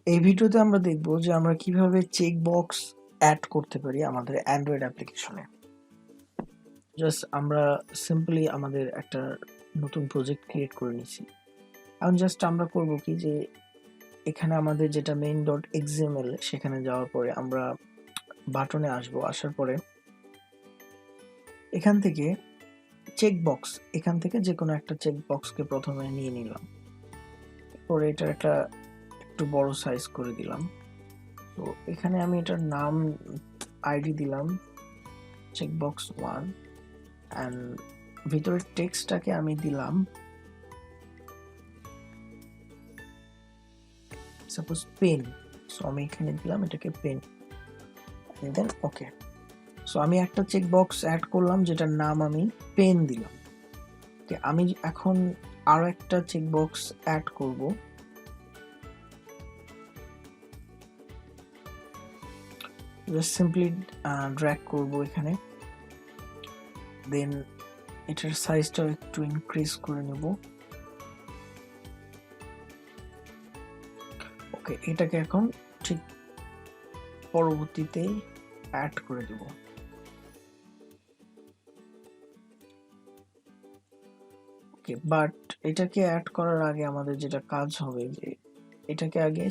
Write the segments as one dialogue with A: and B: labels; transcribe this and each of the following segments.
A: এই ভিডিওতে আমরা দেখব যে আমরা কিভাবে চেক বক্স অ্যাড করতে পারি আমাদের অ্যান্ড্রয়েড অ্যাপ্লিকেশনে। জাস্ট আমরা সিম্পলি আমাদের একটা নতুন প্রজেক্ট ক্রিয়েট করে নিছি। এখন জাস্ট আমরা করব কি যে এখানে আমাদের যেটা main.xml সেখানে যাওয়ার পরে আমরা বাটনে আসার পরে এখান থেকে চেকবক্স এখান থেকে যে কোনো একটা চেকবক্সকে প্রথমে নিয়ে নিলাম, পরে এটার একটা একটু বড় সাইজ করে দিলাম। তো এখানে আমি এটার নাম আইডি দিলাম চেকবক্স 1 এন্ড ভিতরের টেক্সটটাকে আমি দিলাম সাপোজ পেন। সো আমি এখানে দিলাম এটাকে pen and then okay. So আমি একটা চেকবক্স অ্যাড করলাম যেটার নাম আমি পেন দিলাম। ওকে, আমি এখন আরো একটা চেকবক্স অ্যাড করব। জাস্ট সিম্পলি ড্র্যাগ করব এখানে, দেন এটার সাইজটা একটু ইনক্রিজ করে নেব। ওকে, এটাকে এখন ঠিক পরবর্তীতে অ্যাড করে দেব। ওকে, বাট এটাকে অ্যাড করার আগে আমাদের যেটা কাজ হবে যে এটাকে আগে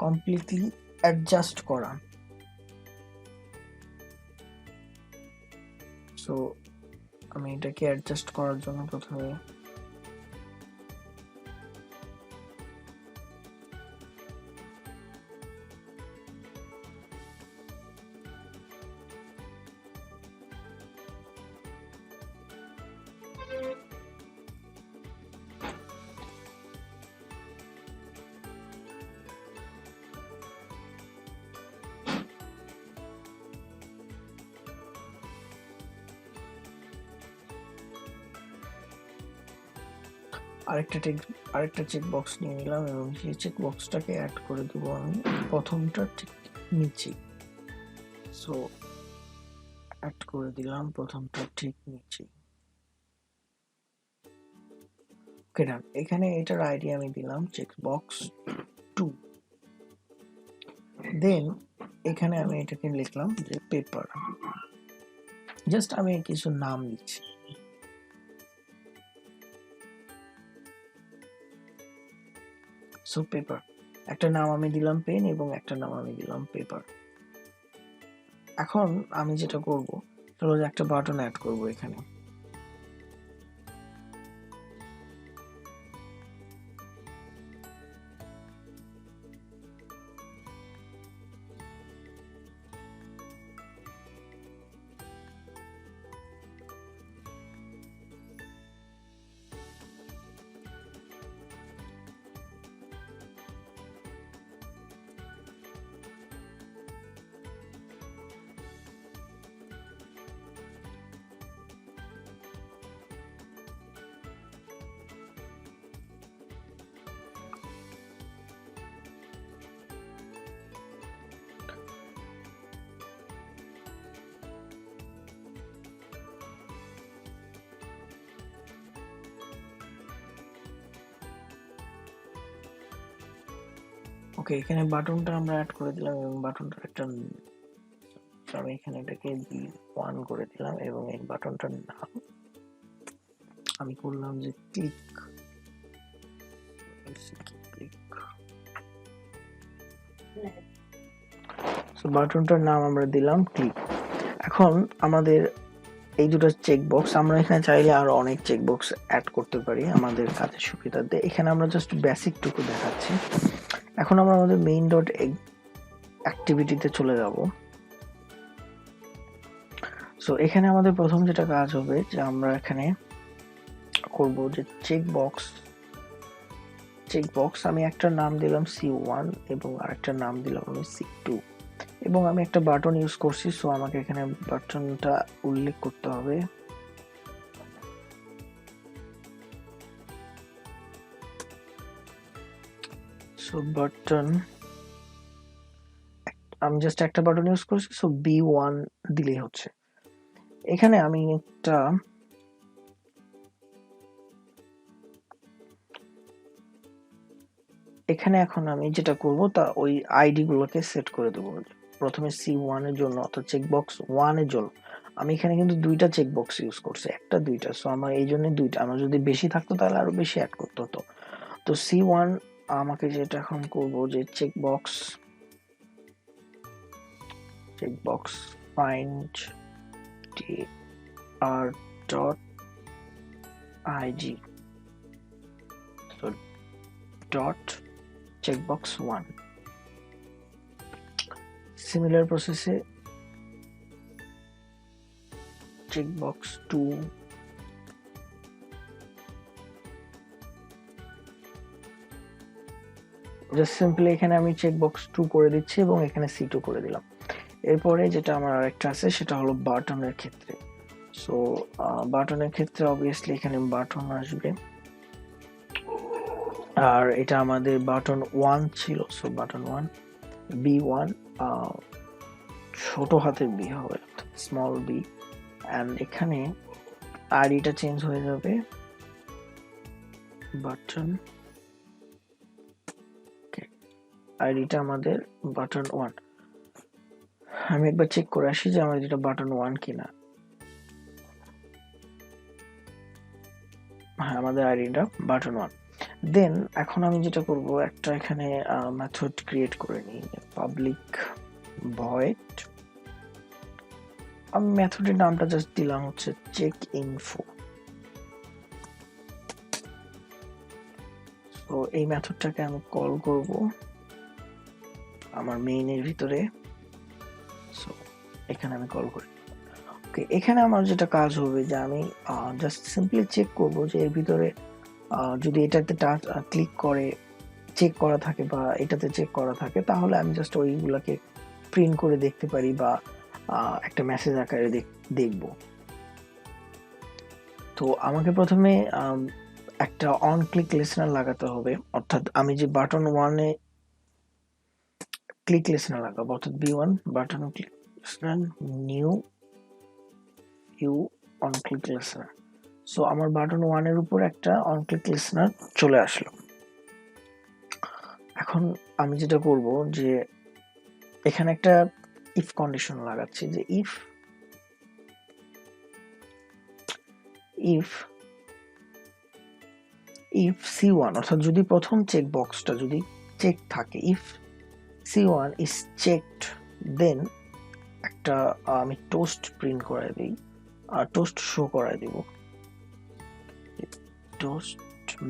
A: কমপ্লিটলি অ্যাডজাস্ট করা। সো আমি এটাকে অ্যাডজাস্ট করার জন্য প্রথমে আরেকটা চেকবক্স নিয়ে নিলাম এবং সেই চেকবক্সটাকে অ্যাড করে দেবো আমি প্রথমটা ঠিক নিচে। সো অ্যাড করে দিলাম প্রথমটা ঠিক নিচে। ওকে ডান। এখানে এটার আইডি আমি দিলাম চেকবক্স 2। দেন এখানে আমি এটাকে লিখলাম যে পেপার। জাস্ট আমি কিছু নাম দিচ্ছি। সো পেপার, একটা নাম আমি দিলাম পেন এবং একটা নাম আমি দিলাম পেপার। এখন আমি যেটা করব চলো একটা বাটন অ্যাড করব এখানে। ওকে, এখানে বাটনটা আমরা অ্যাড করে দিলাম এবং বাটনটার একটা আমি এখানে এটাকে B1 করে দিলাম এবং এই বাটনটার নাম আমি করলাম যে ক্লিক। সো বাটনটার নাম আমরা দিলাম ক্লিক। এখন আমাদের এই দুটো চেকবক্স, আমরা এখানে চাইলে আরো অনেক চেকবক্স অ্যাড করতে পারি আমাদের কাজের সুবিধার্থে। এখানে আমরা জাস্ট বেসিক টুকু দেখাচ্ছি। এখন আমরা আমাদের মেইন ডট অ্যাক্টিভিটিতে চলে যাব। সো এখানে আমাদের প্রথম যেটা কাজ হবে যে আমরা এখানে করব যে চেকবক্স আমি একটা নাম দিলাম C1 এবং আরেকটা নাম দিলাম আমি C2 এবং আমি একটা বাটন ইউজ করছি। সো আমাকে এখানে বাটনটা উল্লেখ করতে হবে। সো বাটন আমি জাস্ট একটা বাটন ইউজ করছি, সো B1 দিলেই হচ্ছে। এখানে আমি একটা এখানে এখন আমি যেটা করব তা ওই আইডি গুলোকে সেট করে দেবো। প্রথমে C1 এর জন্য অর্থাৎ চেকবক্স 1 এর জন্য আমি এখানে কিন্তু দুইটা চেকবক্স ইউজ করছি, একটা দুইটা, সো আমার এই জন্য দুইটা। আমার যদি বেশি থাকতো তাহলে আরো বেশি অ্যাড করতে হতো। তো C1 আমাকে যেটা এখন করব যে checkbox find tr dot id, so dot checkbox 1. Similar process এ checkbox 2, জাস্ট সিম্পলি এখানে আমি চেকবক্স 2 করে দিচ্ছি এবং এখানে C2 করে দিলাম। এরপরে যেটা আমার আরেকটা আছে সেটা হলো বাটনের ক্ষেত্রে। সো বাটনের ক্ষেত্রে অবভিয়াসলি এখানে বাটন আসবে, আর এটা আমাদের বাটন 1 ছিল, সো বাটন 1 B1 ছোট হাতের B হবে, স্মল b, এন্ড এখানে আইডিটা চেঞ্জ হয়ে যাবে বাটন, আইডিটা আমাদের বাটন 1। আমি একবার চেক করে আসি যে আমার যেটা বাটন 1 কিনা। হ্যাঁ, আমাদের আইডিটা বাটন 1। দেন এখন আমি যেটা করব, একটা এখানে মেথড ক্রিয়েট করে নিই, পাবলিক ভয়েড। আমি মেথডের নামটা জাস্ট দিলাম হচ্ছে চেক ইনফো। তো এই মেথডটাকে আমি কল করব আমার মেইনের ভিতরে, সো এখানে আমি কল করি। ওকে, এখানে আমার যেটা কাজ হবে যে আমি জাস্ট সিম্পলি চেক করব যে এর ভিতরে যদি এটাতে ক্লিক করে চেক করা থাকে বা এটাতে চেক করা থাকে, তাহলে আমি জাস্ট ওইগুলাকে প্রিন্ট করে দেখতে পারি বা একটা মেসেজ আকারে দেখব। তো আমাকে প্রথমে একটা অন ক্লিক লিসেনার লাগাতে হবে, অর্থাৎ আমি যে বাটন 1 এ ক্লিক লিসেনার লাগাবো, অর্থাৎ B1 button click listener, new you on click listener. So আমার বাটন 1 এর উপর একটা অন ক্লিক লিসেনার চলে আসলো। এখন আমি যেটা করব যে এখানে একটা ইফ কন্ডিশন লাগাচ্ছি, যে ইফ C1, অর্থাৎ যদি প্রথম চেক বক্সটা যদি চেক থাকে, ইফ C1 is checked, দেন একটা আমি টোস্ট প্রিন্ট করাই দিই, আর টোস্ট শো করাই দিব, toast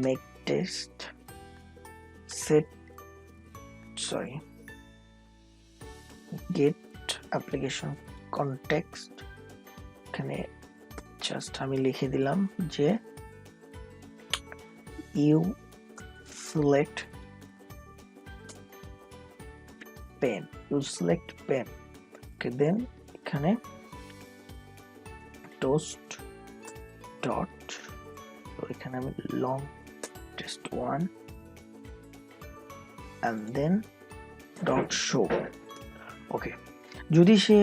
A: make test set get application context. এখানে জাস্ট আমি লিখে দিলাম যে you select pen, okay, then এখানে টোস্ট ডট, এখানে আমি long test 1 and then dot show। ওকে, যদি সে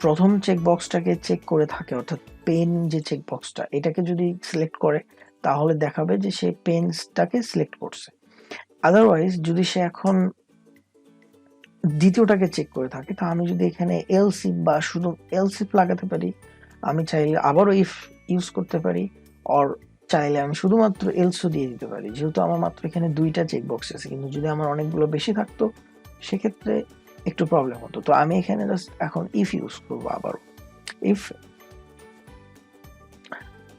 A: প্রথম চেক বক্সটাকে চেক করে থাকে, অর্থাৎ পেন যে চেক বক্সটা এটাকে যদি সিলেক্ট করে, তাহলে দেখাবে যে সে পেনসটাকে সিলেক্ট করছে। আদারওয়াইজ যদি সে এখন দ্বিতীয়টাকে চেক করে থাকে, তা আমি যদি এখানে এলসিফ বা শুধু এলসিফ লাগাতে পারি, আমি চাইলে আবারও ইফ ইউজ করতে পারি, অর চাইলে আমি শুধুমাত্র এলসও দিয়ে দিতে পারি, যেহেতু আমার মাত্র এখানে দুইটা চেক বক্স আছে। কিন্তু যদি আমার অনেকগুলো বেশি থাকতো সেক্ষেত্রে একটু প্রবলেম হতো। তো আমি এখানে জাস্ট এখন ইফ ইউজ করবো, আবারও ইফ,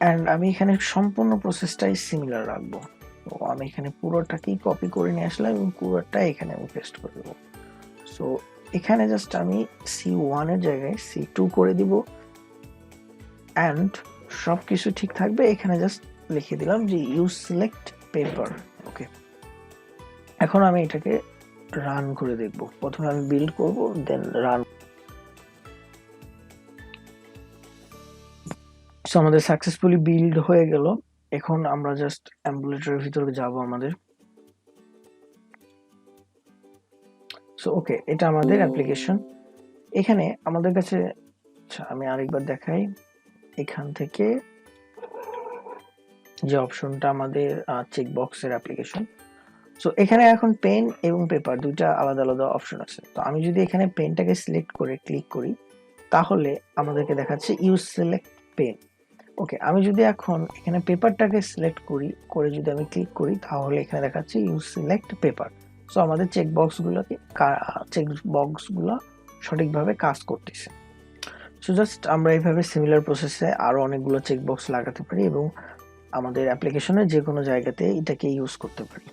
A: এন্ড আমি এখানে সম্পূর্ণ প্রসেসটাই সিমিলার রাখবো। তো আমি এখানে পুরোটাকেই কপি করে নিয়ে আসলাম এবং পুরোটা এখানে আমি পেস্ট করে দেবো। সো এখানে জাস্ট আমি C1 এর জায়গায় C2 করে দিব, এন্ড সবকিছু ঠিক থাকবে। এখানে জাস্ট লিখে দিলাম যে ইউ সিলেক্ট পেপার। ওকে, এখন আমি এটাকে রান করে দেখব। প্রথমে আমি বিল্ড করব, দেন রান। সো আমাদের সাকসেসফুলি বিল্ড হয়ে গেল। এখন আমরা জাস্ট এমুলেটরের ভিতরে যাব আমাদের। সো ওকে, এটা আমাদের অ্যাপ্লিকেশন। এখানে আমাদের কাছে, আচ্ছা আমি আরেকবার দেখাই, এখান থেকে যে অপশনটা আমাদের চেকবক্সের অ্যাপ্লিকেশন, সো এখানে এখন পেন এবং পেপার দুইটা আলাদা আলাদা অপশন আছে। তো আমি যদি এখানে পেনটাকে সিলেক্ট করে ক্লিক করি তাহলে আমাদেরকে দেখাচ্ছে ইউজ সিলেক্ট পেন। ওকে, আমি যদি এখন এখানে পেপারটাকে সিলেক্ট করি করে যদি আমি ক্লিক করি তাহলে এখানে দেখাচ্ছে ইউজ সিলেক্ট পেপার। সো আমাদের চেক বক্সগুলো সঠিকভাবে কাজ করতেছে। সো জাস্ট আমরা এইভাবে সিমিলার প্রসেসে আরো অনেকগুলো চেক বক্স লাগাতে পারি এবং আমাদের অ্যাপ্লিকেশনের যে কোনো জায়গাতে এটাকে ইউজ করতে পারি।